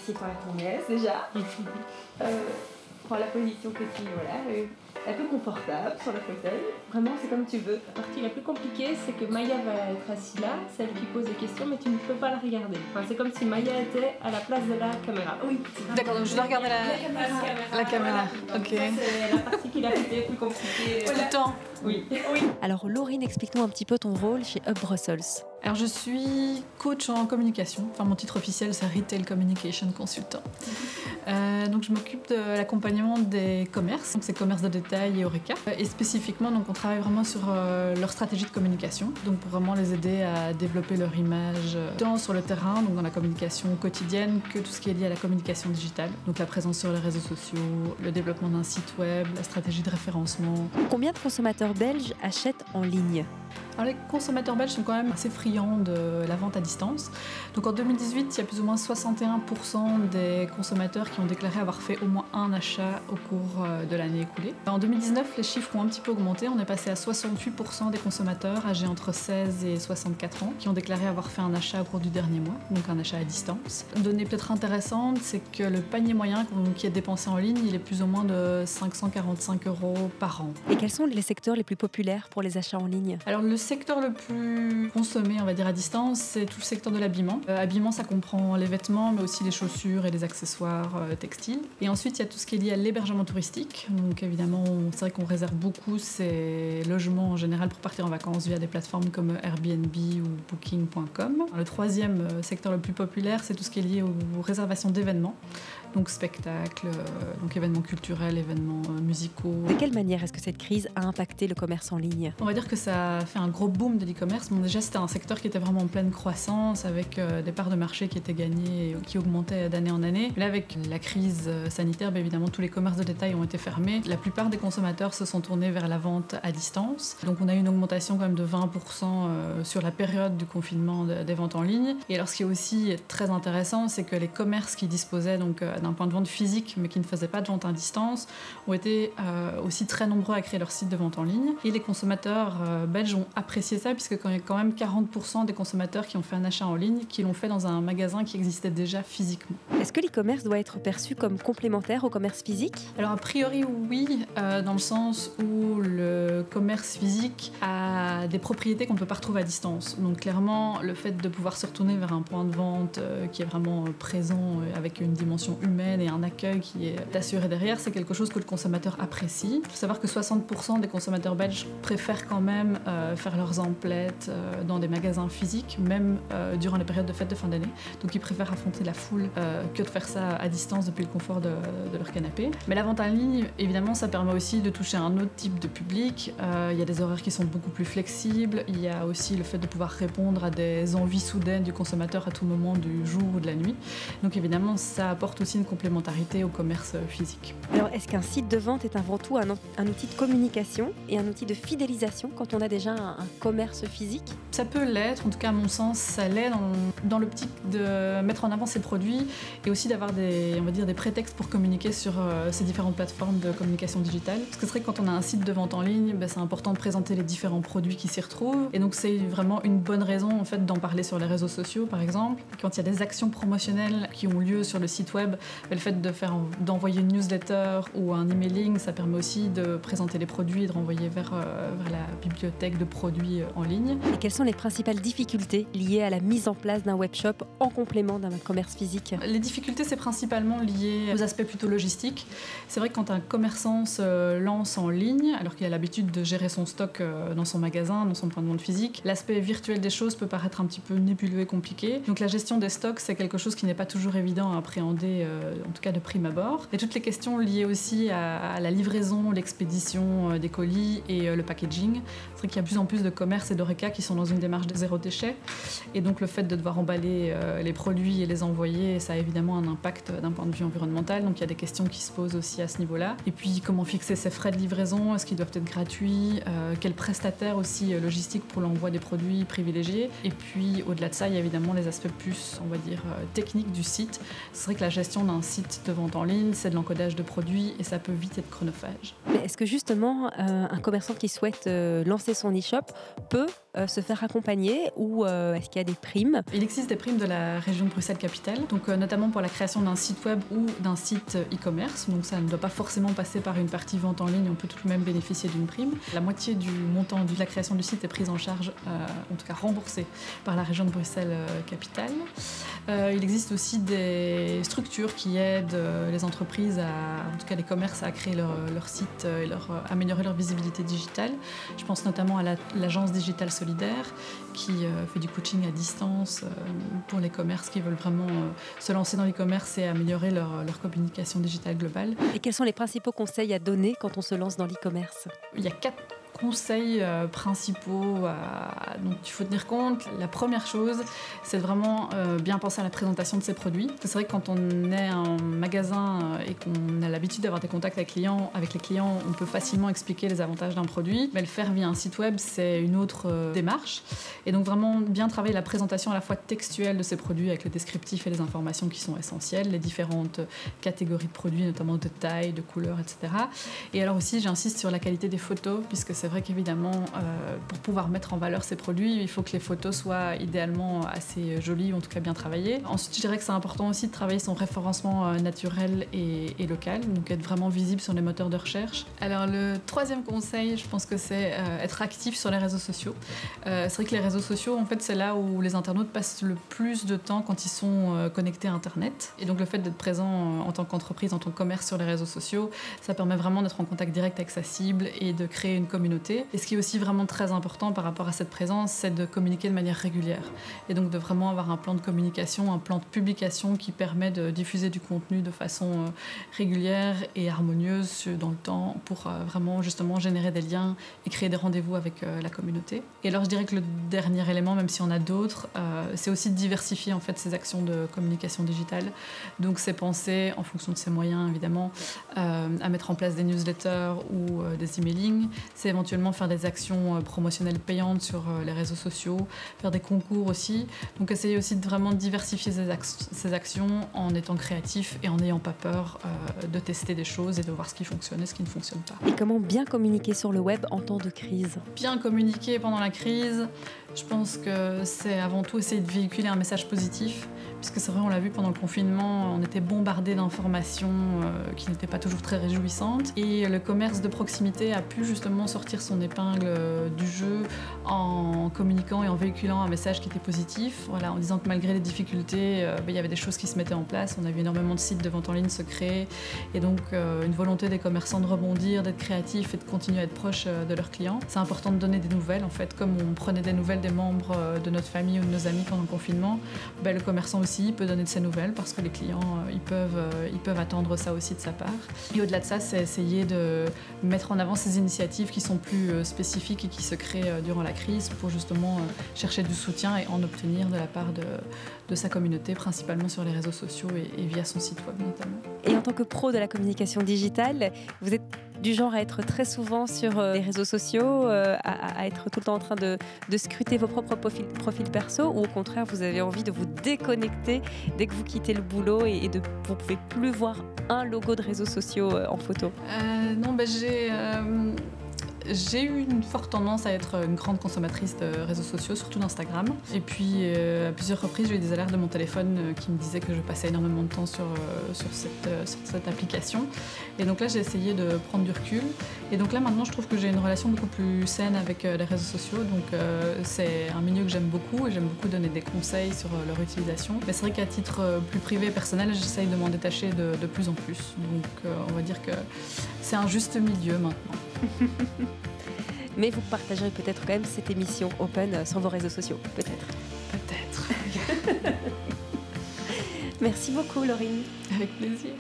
assieds par ton aise déjà. Prends la position que tu un peu confortable sur le fauteuil. Vraiment, c'est comme tu veux. La partie la plus compliquée, c'est que Maya va être assise là, celle qui pose des questions, mais tu ne peux pas la regarder. Enfin, c'est comme si Maya était à la place de la caméra. Oui. D'accord, donc je dois regarder la caméra. Ok. C'est la partie qui l'a été plus compliquée. Tout le temps. Oui. Alors Laurine, explique-nous un petit peu ton rôle chez Hub Brussels. Alors je suis coach en communication. Enfin, mon titre officiel, c'est Retail Communication Consultant. Donc je m'occupe de l'accompagnement des commerces, donc c'est commerce de détail et Horeca. Et spécifiquement, donc on travaille vraiment sur leur stratégie de communication, donc pour vraiment les aider à développer leur image tant sur le terrain, donc dans la communication quotidienne, que tout ce qui est lié à la communication digitale, donc la présence sur les réseaux sociaux, le développement d'un site web, la stratégie de référencement. Combien de consommateurs belges achètent en ligne ? Alors les consommateurs belges sont quand même assez friands de la vente à distance. Donc en 2018, il y a plus ou moins 61% des consommateurs qui ont déclaré avoir fait au moins un achat au cours de l'année écoulée. En 2019, les chiffres ont un petit peu augmenté. On est passé à 68% des consommateurs âgés entre 16 et 64 ans qui ont déclaré avoir fait un achat au cours du dernier mois, donc un achat à distance. Une donnée peut-être intéressante, c'est que le panier moyen qui est dépensé en ligne, il est plus ou moins de 545 € par an. Et quels sont les secteurs les plus populaires pour les achats en ligne ? Alors le secteur le plus consommé, on va dire à distance, c'est tout le secteur de l'habillement. Habillement, ça comprend les vêtements, mais aussi les chaussures et les accessoires textiles. Et ensuite, il y a tout ce qui est lié à l'hébergement touristique. Donc évidemment, c'est vrai qu'on réserve beaucoup ces logements en général pour partir en vacances via des plateformes comme Airbnb ou Booking.com. Le troisième secteur le plus populaire, c'est tout ce qui est lié aux réservations d'événements. Donc spectacles, donc événements culturels, événements musicaux. De quelle manière est-ce que cette crise a impacté le commerce en ligne ? On va dire que ça a fait un gros boom de l'e-commerce. Bon, déjà, c'était un secteur qui était vraiment en pleine croissance, avec des parts de marché qui étaient gagnées et qui augmentaient d'année en année. Là, avec la crise sanitaire, évidemment, tous les commerces de détail ont été fermés. La plupart des consommateurs se sont tournés vers la vente à distance. Donc, on a eu une augmentation quand même de 20% sur la période du confinement des ventes en ligne. Et alors, ce qui est aussi très intéressant, c'est que les commerces qui disposaient donc d'un point de vente physique, mais qui ne faisaient pas de vente à distance, ont été aussi très nombreux à créer leur site de vente en ligne. Et les consommateurs belges ont apprécié ça, puisque il y a quand même 40% des consommateurs qui ont fait un achat en ligne, qui l'ont fait dans un magasin qui existait déjà physiquement. Est-ce que l'e-commerce doit être perçu comme complémentaire au commerce physique ? Alors a priori oui, dans le sens où le commerce physique a des propriétés qu'on ne peut pas retrouver à distance. Donc clairement, le fait de pouvoir se retourner vers un point de vente qui est vraiment présent avec une dimension humaine et un accueil qui est assuré derrière, c'est quelque chose que le consommateur apprécie. Il faut savoir que 60% des consommateurs belges préfèrent quand même faire leurs emplettes dans des magasins physiques, même durant les périodes de fêtes de fin d'année. Donc ils préfèrent affronter la foule que de faire ça à distance depuis le confort de leur canapé. Mais la vente en ligne, évidemment, ça permet aussi de toucher un autre type de public. Il y a des horaires qui sont beaucoup plus flexibles. Il y a aussi le fait de pouvoir répondre à des envies soudaines du consommateur à tout moment du jour ou de la nuit. Donc évidemment, ça apporte aussi une complémentarité au commerce physique. Alors, est-ce qu'un site de vente est avant tout un outil de communication et un outil de fidélisation quand on a déjà un commerce physique ? Ça peut l'être, en tout cas à mon sens, ça l'est dans l'optique de mettre en avant ses produits et aussi d'avoir des prétextes pour communiquer sur ces différentes plateformes de communication digitale. Parce que c'est vrai que quand on a un site de vente en ligne, c'est important de présenter les différents produits qui s'y retrouvent. Et donc c'est vraiment une bonne raison en fait d'en parler sur les réseaux sociaux par exemple. Quand il y a des actions promotionnelles qui ont lieu sur le site web, le fait d'envoyer une newsletter ou un emailing, ça permet aussi de présenter les produits et de renvoyer vers la bibliothèque de produits en ligne. Et quelles sont les principales difficultés liées à la mise en place d'un webshop en complément d'un commerce physique ? Les difficultés, c'est principalement lié aux aspects plutôt logistiques. C'est vrai que quand un commerçant se lance en ligne, alors qu'il a l'habitude de gérer son stock dans son magasin, dans son point de vente physique, l'aspect virtuel des choses peut paraître un petit peu nébuleux et compliqué. Donc la gestion des stocks, c'est quelque chose qui n'est pas toujours évident à appréhender, en tout cas de prime abord. Et toutes les questions liées aussi à la livraison, l'expédition des colis et le packaging. C'est vrai qu'il y a de plus en plus de commerces et d'Horeca qui sont dans une démarche de zéro déchet. Et donc le fait de devoir emballer les produits et les envoyer, ça a évidemment un impact d'un point de vue environnemental. Donc il y a des questions qui se posent aussi à ce niveau-là. Et puis comment fixer ces frais de livraison ? Est-ce qu'ils doivent être gratuits ? Quel prestataire aussi logistique pour l'envoi des produits privilégiés ? Et puis au-delà de ça, il y a évidemment les aspects plus, on va dire, techniques du site. C'est vrai que la gestion d'un site de vente en ligne, c'est de l'encodage de produits et ça peut vite être chronophage. Mais est-ce que justement, un commerçant qui souhaite lancer son e-shop peut se faire accompagner ou est-ce qu'il y a des primes? Il existe des primes de la région de Bruxelles-Capitale, donc notamment pour la création d'un site web ou d'un site e-commerce. Donc ça ne doit pas forcément passer par une partie vente en ligne, on peut tout de même bénéficier d'une prime. La moitié du montant de la création du site est prise en charge, en tout cas remboursée par la région de Bruxelles-Capitale. Il existe aussi des structures qui aident les entreprises, en tout cas les commerces, à créer leur site et améliorer leur visibilité digitale. Je pense notamment à l'agence digitale solidaire qui fait du coaching à distance pour les commerces qui veulent vraiment se lancer dans l'e-commerce et améliorer leur communication digitale globale. Et quels sont les principaux conseils à donner quand on se lance dans l'e-commerce? Il y a 4 conseils principaux dont il faut tenir compte. La première chose, c'est de vraiment bien penser à la présentation de ses produits. C'est vrai que quand on est un magasin et qu'on a l'habitude d'avoir des contacts avec les clients, on peut facilement expliquer les avantages d'un produit. Mais le faire via un site web, c'est une autre démarche. Et donc vraiment bien travailler la présentation à la fois textuelle de ces produits avec le descriptif et les informations qui sont essentielles, les différentes catégories de produits, notamment de taille, de couleur, etc. Et alors aussi, j'insiste sur la qualité des photos, puisque c'est vrai qu'évidemment, pour pouvoir mettre en valeur ces produits, il faut que les photos soient idéalement assez jolies, ou en tout cas bien travaillées. Ensuite, je dirais que c'est important aussi de travailler son référencement naturel et local, donc être vraiment visible sur les moteurs de recherche. Alors le troisième conseil, je pense que c'est être actif sur les réseaux sociaux. C'est vrai que les réseaux sociaux, en fait, c'est là où les internautes passent le plus de temps quand ils sont connectés à Internet. Et donc le fait d'être présent en tant qu'entreprise, en tant que commerce sur les réseaux sociaux, ça permet vraiment d'être en contact direct avec sa cible et de créer une communauté. Et ce qui est aussi vraiment très important par rapport à cette présence, c'est de communiquer de manière régulière. Et donc de vraiment avoir un plan de communication, un plan de publication qui permet de diffuser du contenu de façon régulière et harmonieuse dans le temps pour vraiment justement générer des liens et créer des rendez-vous avec la communauté. Et alors je dirais que le dernier élément, même si on a d'autres, c'est aussi de diversifier en fait ses actions de communication digitale. Donc c'est penser, en fonction de ses moyens évidemment, à mettre en place des newsletters ou des emailing. C'est éventuellement faire des actions promotionnelles payantes sur les réseaux sociaux, faire des concours aussi. Donc essayer aussi de vraiment diversifier ses actions en étant créatif et en n'ayant pas peur de tester des choses et de voir ce qui fonctionne et ce qui ne fonctionne pas. Et comment bien communiquer sur le web en temps de crise? Bien communiquer pendant la crise, je pense que c'est avant tout essayer de véhiculer un message positif, puisque c'est vrai, on l'a vu pendant le confinement, on était bombardé d'informations qui n'étaient pas toujours très réjouissantes. Et le commerce de proximité a pu justement sortir son épingle du jeu en communiquant et en véhiculant un message qui était positif. Voilà, en disant que malgré les difficultés, il y avait des choses qui se mettaient en place. On a vu énormément de sites de vente en ligne se créer. Et donc, une volonté des commerçants de rebondir, d'être créatifs et de continuer à être proches de leurs clients. C'est important de donner des nouvelles, en fait, comme on prenait des nouvelles des membres de notre famille ou de nos amis pendant le confinement. Le commerçant aussi peut donner de ses nouvelles parce que les clients, ils peuvent attendre ça aussi de sa part. Et au-delà de ça, c'est essayer de mettre en avant ces initiatives qui sont plus spécifiques et qui se créent durant la crise pour justement chercher du soutien et en obtenir de la part de sa communauté, principalement sur les réseaux sociaux et via son site web notamment. Et en tant que pro de la communication digitale, vous êtes du genre à être très souvent sur les réseaux sociaux, à être tout le temps en train de scruter vos propres profils perso, ou au contraire vous avez envie de vous déconnecter dès que vous quittez le boulot et vous ne pouvez plus voir un logo de réseaux sociaux en photo? Non, j'ai eu une forte tendance à être une grande consommatrice de réseaux sociaux, surtout d'Instagram. Et puis, à plusieurs reprises, j'ai eu des alertes de mon téléphone qui me disaient que je passais énormément de temps sur cette application. Et donc là, j'ai essayé de prendre du recul. Et donc là, maintenant, je trouve que j'ai une relation beaucoup plus saine avec les réseaux sociaux. Donc, c'est un milieu que j'aime beaucoup et j'aime beaucoup donner des conseils sur leur utilisation. Mais c'est vrai qu'à titre plus privé et personnel, j'essaye de m'en détacher de plus en plus. Donc, on va dire que c'est un juste milieu maintenant. Mais vous partagerez peut-être quand même cette émission Open sur vos réseaux sociaux, peut-être. Peut-être. Merci beaucoup, Laurine. Avec plaisir.